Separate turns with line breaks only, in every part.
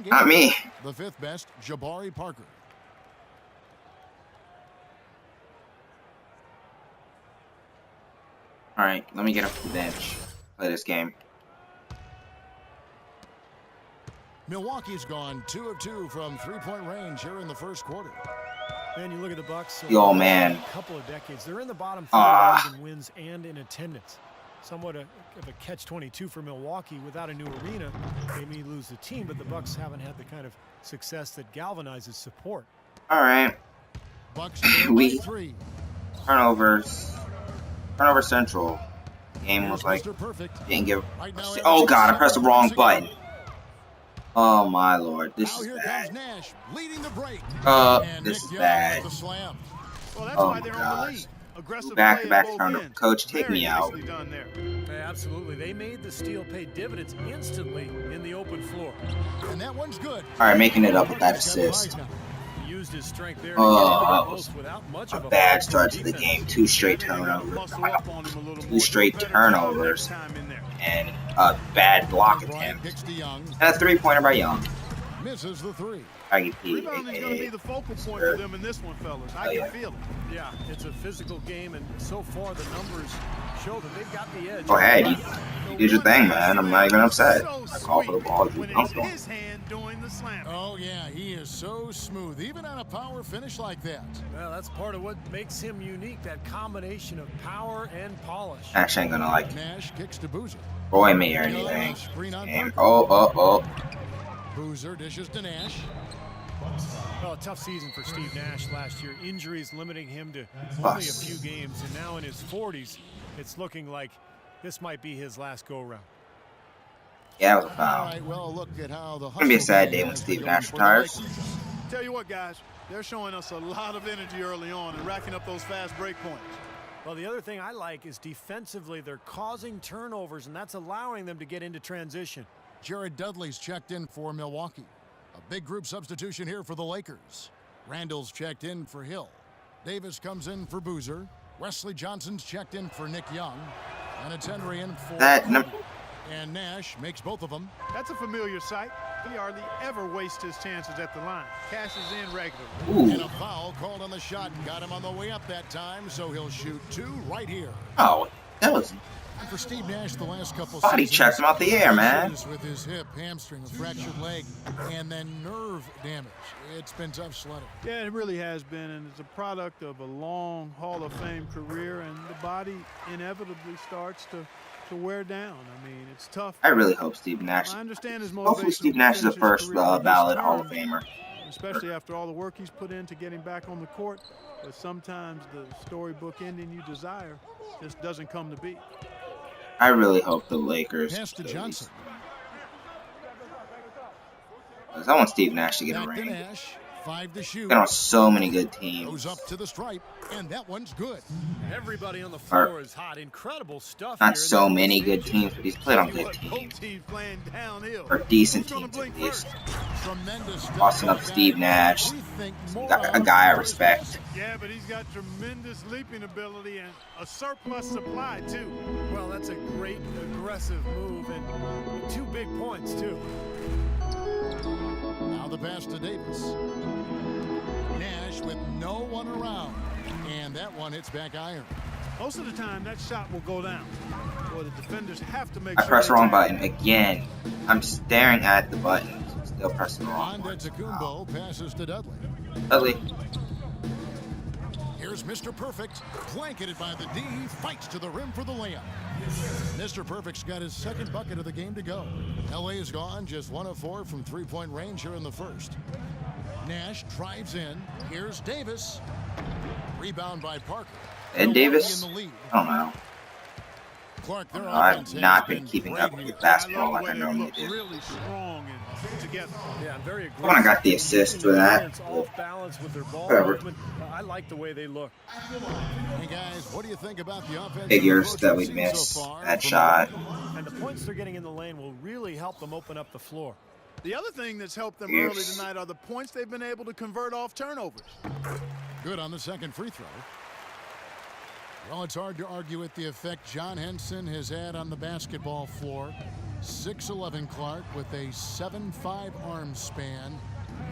in game.
Not me.
The fifth best, Jabari Parker.
All right, let me get up to the bench. Play this game.
Milwaukee's gone 2 of 2 from three-point range here in the first quarter.
Man, you look at the Bucks.
Yo, man.
A couple of decades, they're in the bottom third in wins and in attendance. Somewhat of a catch-22 for Milwaukee. Without a new arena, they may lose the team, but the Bucks haven't had the kind of success that galvanizes support.
All right.
Bucks
We
3.
turnovers. Turnover central. Game was like didn't give.
Right now,
Oh God! I pressed the wrong button. Oh my Lord! This
now
is
here
bad.
comes Nash leading the break.
This is bad.
The slam.
Well, that's
Oh
why
my
they're on the
gosh.
lead. Aggressive
Back-to-back
play at both
turnover.
ends.
Coach, take
Very
me out.
nicely done there.
Absolutely. They made the steal pay dividends instantly in the open floor.
And that one's good.
All right, making it up with that assist.
He used his strength there.
That was a bad start to the game. 2 straight turnovers. 2 straight turnovers. And a bad block attempt. And a 3-pointer by Young.
Misses the 3.
Rebounding's going to be the focal point for them in this one, fellas. I can feel it.
Yeah, it's a physical game, and so far the numbers show that they've got the edge.
Go ahead, you did your thing, man. I'm not even upset. I call for the ball. You dunked on.
His hand doing the slam.
Oh yeah, he is so smooth, even on a power finish like that.
Well, that's part of what makes him unique, that combination of power and polish.
Nash ain't gonna like
Nash kicks to Boozer.
Roy me or anything. And oh.
Boozer dishes to Nash.
Well, a tough season for Steve Nash last year. Injuries limiting him to only a few games, and now in his 40s, it's looking like this might be his last go-round.
Yeah, it was a foul.
All right, well, look at how the
It's gonna be a sad day when Steve Nash retires.
Tell you what, guys, they're showing us a lot of energy early on and racking up those fast break points.
Well, the other thing I like is defensively, they're causing turnovers, and that's allowing them to get into transition.
Jared Dudley's checked in for Milwaukee. A big group substitution here for the Lakers. Randall's checked in for Hill. Davis comes in for Boozer. Wesley Johnson's checked in for Nick Young. And it's Henry in for and Nash makes both of them.
That's a familiar sight. He hardly ever wastes his chances at the line. Cashes in regularly.
Ooh.
And a foul called on the shot. Got him on the way up that time, so he'll shoot 2 right here.
Oh, that was.
And for Steve Nash, the last couple
Body checks him out the air, man.
With his hip, hamstring, a fractured leg, and then nerve damage. It's been tough sledding.
Yeah, it really has been, and it's a product of a long Hall of Fame career, and the body inevitably starts to wear down. I mean, it's tough.
I really hope Steve Nash.
I understand his
Hopefully,
motivation.
Steve Nash is the first ballot Hall of Famer.
Especially after all the work he's put into getting back on the court. But sometimes the storybook ending you desire just doesn't come to be.
I really hope the Lakers.
Pass to Johnson.
I want Steve Nash to get a
Back to
ring.
Nash. 5 to shoot.
There are so many good teams.
Goes up to the stripe, and that one's good.
Everybody on the floor is hot. Incredible stuff.
Not
here.
so many good teams, but he's played on good teams. Or decent teams at least.
Tremendous stuff.
Bossing up Steve Nash. A guy I respect.
Yeah, but he's got tremendous leaping ability and a surplus supply, too.
Well, that's a great aggressive move, and 2 big points, too.
Now the pass to Davis. Nash with no one around. And that one hits back iron.
Most of the time, that shot will go down. Well, the defenders have to make
I
sure
pressed the wrong
they tag.
button again. I'm staring at the button. Still pressing the wrong one.
Antetokounmpo passes to Dudley.
Dudley.
Here's Mr. Perfect, blanketed by the D, fights to the rim for the layup. Mr. Perfect's got his second bucket of the game to go. LA is gone, just 1 of 4 from three-point range here in the first. Nash drives in. Here's Davis. Rebound by Parker.
Ed Davis?
In the lead.
I don't know.
Clark, their
I've
offense has
not been
been
keeping
great
up
here.
with basketball like I
They
normally
look
do.
really strong and together.
Yeah, very aggressive.
When I got the assist for that.
Off balance with their ball
Whatever.
movement. I like the way they look.
Hey guys, what do you think about the offense?
Figures that we missed that shot.
And the points they're getting in the lane will really help them open up the floor.
The other thing that's helped them
Yes.
early tonight are the points they've been able to convert off turnovers.
Good on the second free throw. Well, it's hard to argue with the effect John Henson has had on the basketball floor. 6'11" Clark with a 7'5" arm span.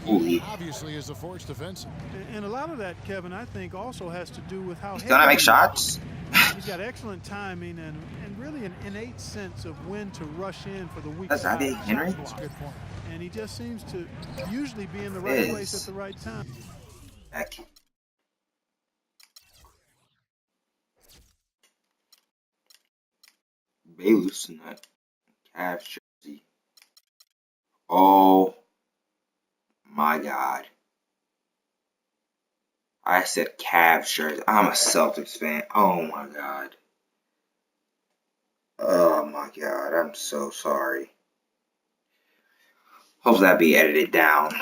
Ooh,
He obviously is a force defensive.
And a lot of that, Kevin, I think also has to do with how
he's gonna make
heavy
shots.
he's got excellent timing and really an innate sense of when to rush in for the weak
That's
side.
Zavier Henry?
That's a good point.
And he just seems to usually be in the right place at the right time.
Heck. Bayless in that Cavs jersey. Oh my God. I said Cavs jersey. I'm a Celtics fan. Oh my God. Oh my God. I'm so sorry. Hopefully that'll be edited down.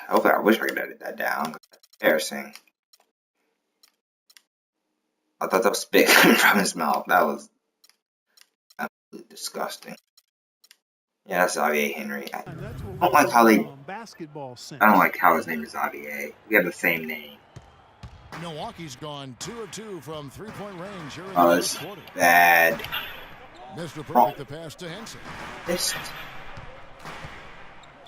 Hopefully I wish I could edit that down. Embarrassing. I thought that was spit coming from his mouth. That was absolutely disgusting. Yeah, that's Zavier Henry. I don't like how they.
Basketball sense.
I don't like how his name is Zavier. We have the same name.
Milwaukee's gone 2 of 2 from three-point range here in
Oh,
the
this
first quarter.
bad.
Mr. Perfect, the pass to Henson.
This.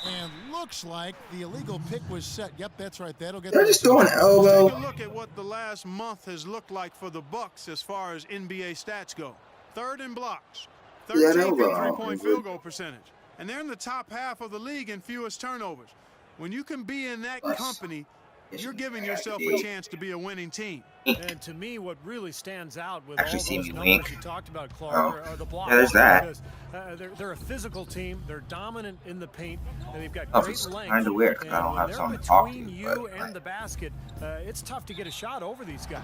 And looks like the illegal pick was set. Yep, that's right. That'll get.
They're just throwing an
Take a
elbow.
look at what the last month has looked like for the Bucks as far as NBA stats go. Third in blocks,
Yeah,
13th in
elbow.
three-point field goal percentage, and they're in the top half of the league in fewest turnovers. When you can be in that company, you're giving yourself a chance to be a winning team.
And to me, what really stands out with
Actually
all
see
those
me
numbers
wink.
you talked about, Clark,
Oh.
are the blocks.
Yeah, there's that.
Because they're a physical team. They're dominant in the paint. And they've got
Oh,
great
it's
length.
kinda weird 'cause I
And
don't
when
have
they're
someone to talk to,
between you
but,
and
like-
the basket, it's tough to get a shot over these guys.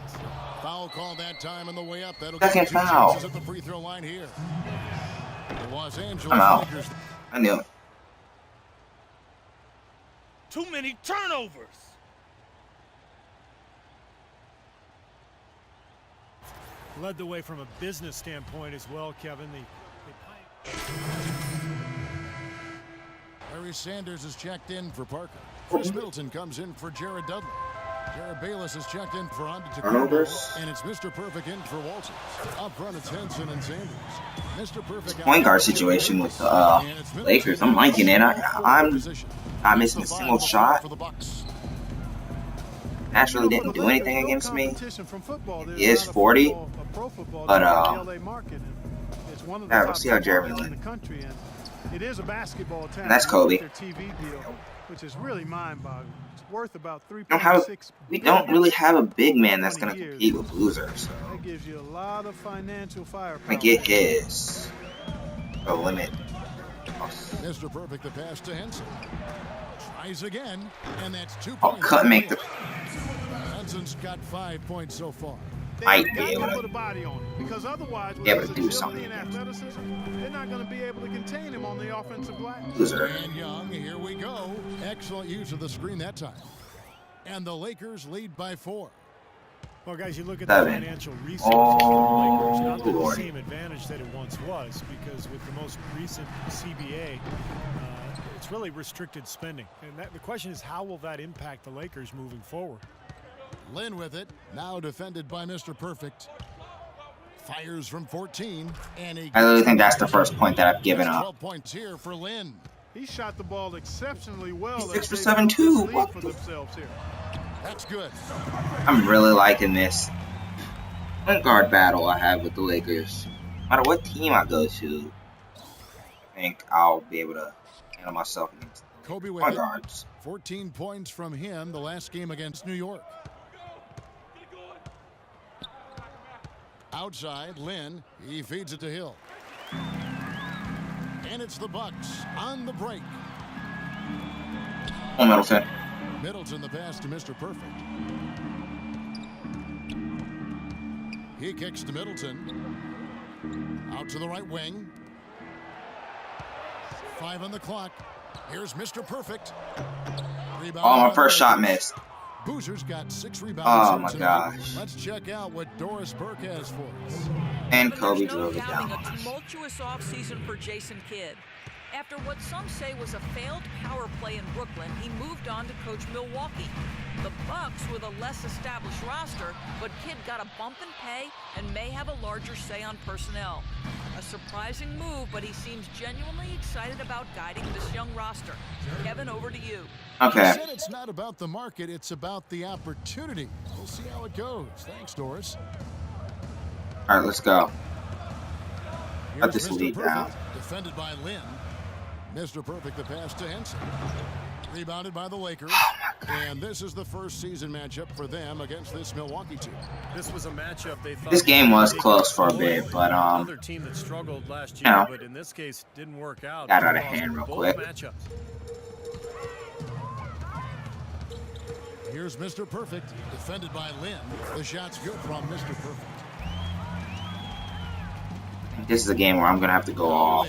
Foul call that time on the way up. That'll
Second
get 2
foul.
chances at the free throw line here. The Los Angeles
I'm out.
Lakers.
I knew it.
Too many turnovers.
Led the way from a business standpoint as well, Kevin.
Larry Sanders is checked in for Parker. Chris Middleton comes in for Jared Dudley. Jared Bayless is checked in for Antetokounmpo,
Turnovers.
and it's Mr. Perfect in for Walters. Up front, it's Henson and Sanders. Mr. Perfect
Point guard situation with the Lakers. I'm liking it. I'm not missing a single shot.
For the Bucks.
Nash really didn't do anything against me. He is 40, but yeah, we'll see how Jeremy wins.
It is a basketball town.
And that's Kobe.
Their TV deal, which is really mind-boggling. It's worth about
We don't really have a big man that's going to compete with losers. So
that gives you a lot of financial firepower.
I get his limit.
Mr. Perfect, the pass to Henson. Tries again, and that's 2
Oh,
points.
couldn't make the.
Henson's got 5 points so far.
Might
They've
be
got
able
to
to
put a body on it, because otherwise, with
be able
his
to do
agility
something
and
against him.
athleticism, they're not going to be able to contain him on the offensive glass.
Loser.
And Young, here we go. Excellent use of the screen that time. And the Lakers lead by 4.
Well, guys, you look at
7.
the financial resources for the Lakers, not the
Lord.
same advantage that it once was, because with the most recent CBA, it's really restricted spending. And the question is, how will that impact the Lakers moving forward?
Lynn with it, now defended by Mr. Perfect. Fires from 14, and he
I literally think that's the first point that I've given up.
12 points here for Lynn.
He shot the ball exceptionally well.
He's
as
6 for
they
7
built this
too.
lead
What
for
the-
themselves here.
That's good.
I'm really liking this point guard battle I have with the Lakers. No matter what team I go to, I think I'll be able to handle myself against
Kobe with
point
it.
guards.
14 points from him the last game against New York. Outside, Lynn. He feeds it to Hill. And it's the Bucks on the break.
Oh, Middleton.
Middleton the pass to Mr. Perfect. He kicks to Middleton. Out to the right wing. 5 on the clock. Here's Mr. Perfect. Rebound
Oh, my
by
first
the
shot
Lakers.
missed.
Boozer's got 6 rebounds.
Oh,
here
my
tonight.
gosh.
Let's check out what Doris Burke has for us.
And
But
Kobe
there's no
drove it
doubting
down.
a tumultuous offseason for Jason Kidd. After what some say was a failed power play in Brooklyn, he moved on to coach Milwaukee. The Bucks with a less established roster, but Kidd got a bump in pay and may have a larger say on personnel. A surprising move, but he seems genuinely excited about guiding this young roster. Kevin, over to you.
Okay.
He said it's not about the market, it's about the opportunity. We'll see how it goes. Thanks, Doris.
All right, let's go. Cut
Here's
this
Mr.
lead
Perfect,
down.
defended by Lynn. Mr. Perfect, the pass to Henson. Rebounded by the Lakers. And this is the first season matchup for them against this Milwaukee team.
This was a matchup they thought
This game was close for a bit, but
another team that struggled last year, but in this case didn't work out.
Got out of hand real quick.
Matchups.
Here's Mr. Perfect, defended by Lynn. The shot's good from Mr. Perfect.
This is a game where I'm gonna have to go off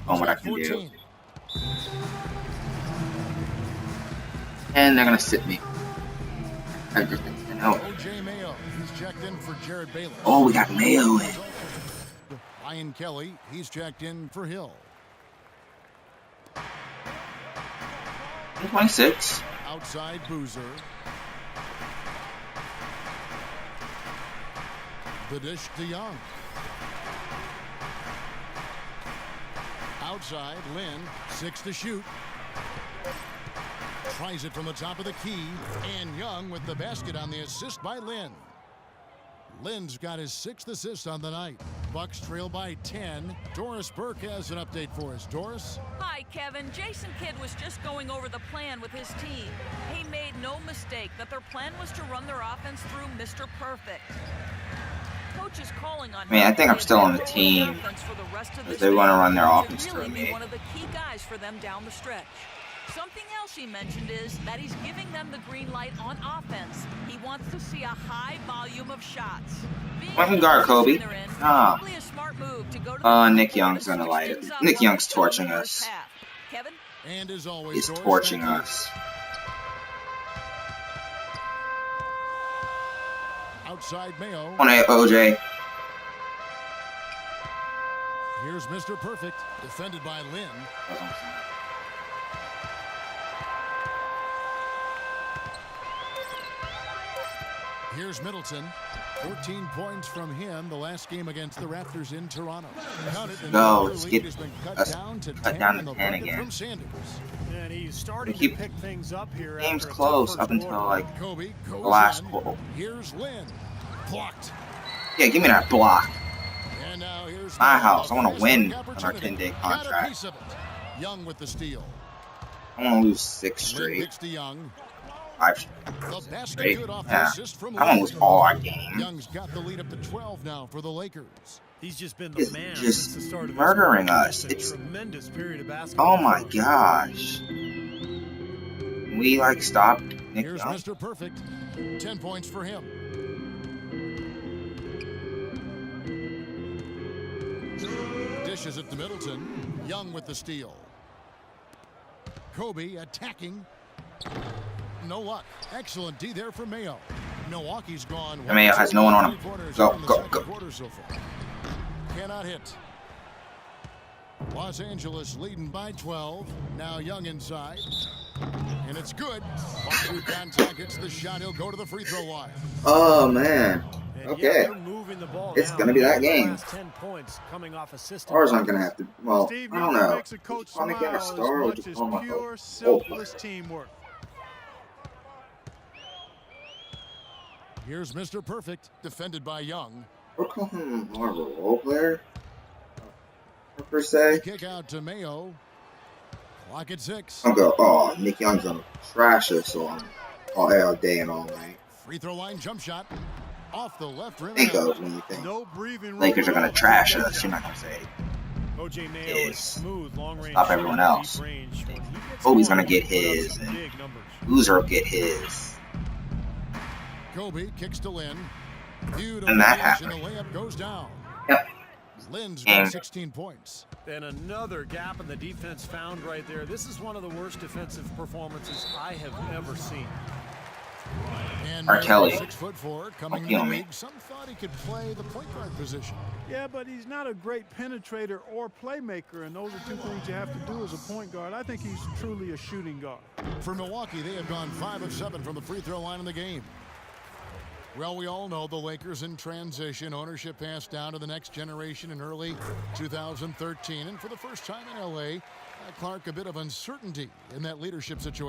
on what I can do. And they're gonna sit me. I just didn't know.
O.J. Mayo, he's checked in for Jared Bayless.
Oh, we got Mayo in.
Ryan Kelly, he's checked in for Hill.
26.
Outside Boozer. The dish to Young. Outside, Lynn, 6 to shoot. Tries it from the top of the key, and Young with the basket on the assist by Lynn. Lynn's got his 6th assist on the night. Bucks trail by 10. Doris Burke has an update for us. Doris?
Hi, Kevin. Jason Kidd was just going over the plan with his team. He made no mistake that their plan was to run their offense through Mr. Perfect. Coach is calling on
I think I'm still on the team. They want to run their offense through
really
me.
One of the key guys for them down the stretch. Something else he mentioned is that he's giving them the green light on offense. He wants to see a high volume of shots.
Why don't we guard Kobe? Ah. Nick Young's
gonna
light it. Nick Young's torching us.
Kevin?
And as always,
He's
Doris,
torching
thank you.
us.
Outside Mayo.
On OJ.
Here's Mr. Perfect, defended by Lynn. Here's Middleton. 14 points from him the last game against the Raptors in Toronto.
Go, let's get
cut down to 10
again.
From Sanders.
And he's starting
Keep
to pick things up here.
games
after a
close
tough
up until
quarter.
like
Kobe
the
goes
last
in.
quarter.
Here's Lynn. Blocked.
Yeah, give me that block.
And now here's
My house. I want to
His
win
big
on our
opportunity.
10-day
Got a
contract.
piece of it. Young with the steal.
I want to lose 6
Lynn
straight.
kicks to Young.
5
The basket
straight.
good off the
Yeah.
assist from
I want to lose all our games.
Young's got the lead up to 12 now for the Lakers.
He's just been
He's
the man
just
since the start of this
murdering
quarter.
us.
Just a
It's-
tremendous period of basketball.
Oh my gosh. We like stopped Nick
Here's
Young.
Mr. Perfect. 10 points for him. Dishes it to Middleton. Young with the steal. Kobe attacking. No luck. Excellent D there for Mayo. Milwaukee's gone.
Mayo has no one on him. Go,
in the
go,
second
go.
quarter so far. Cannot hit. Los Angeles leading by 12. Now Young inside. And it's good. Through contact, gets the shot. He'll go to the free throw line.
Oh man.
And
Okay.
yeah, they're moving the ball
It's
now.
gonna be that
The
game.
last 10 points coming off assist.
Or is I'm gonna have to. Well,
Steve,
I don't
nothing
know.
makes a coach
Just wanna get a
smile
star
as
or
much
just
as
call
pure,
myself
selfless teamwork.
Here's Mr. Perfect, defended by Young.
We're calling him more of a role player, per
The
se.
kick out to Mayo. Clock at 6.
I'll go. Oh, Nick Young's gonna trash us all day and all night.
Free throw line jump shot. Off the left rim.
Think of when you think
No breathing room
Lakers are
at
gonna
all.
trash us. You're not gonna say.
OJ Mayo
Is
is smooth, long range.
stop everyone
shooter,
else.
deep range. When he gets
Kobe's
going,
gonna get
he puts up
his,
some
and
big numbers.
Loser will get his.
Kobe kicks to Lynn. Beautiful
And that
dish, and
happened.
the layup goes down.
Yep.
Lynn's
Game.
got 16 points.
And another gap in the defense found right there. This is one of the worst defensive performances I have ever seen.
And
R. Kelly.
6'4", coming
Don't
to the
kill me.
league. Some thought he could play the point guard position.
Yeah, but he's not a great penetrator or playmaker, and those are two things you have to do as a point guard. I think he's truly a shooting guard.
For Milwaukee, they have gone 5 of 7 from the free throw line in the game. Well, we all know the Lakers in transition. Ownership passed down to the next generation in early 2013. And for the first time in L.A., Clark, a bit of uncertainty in that leadership situation.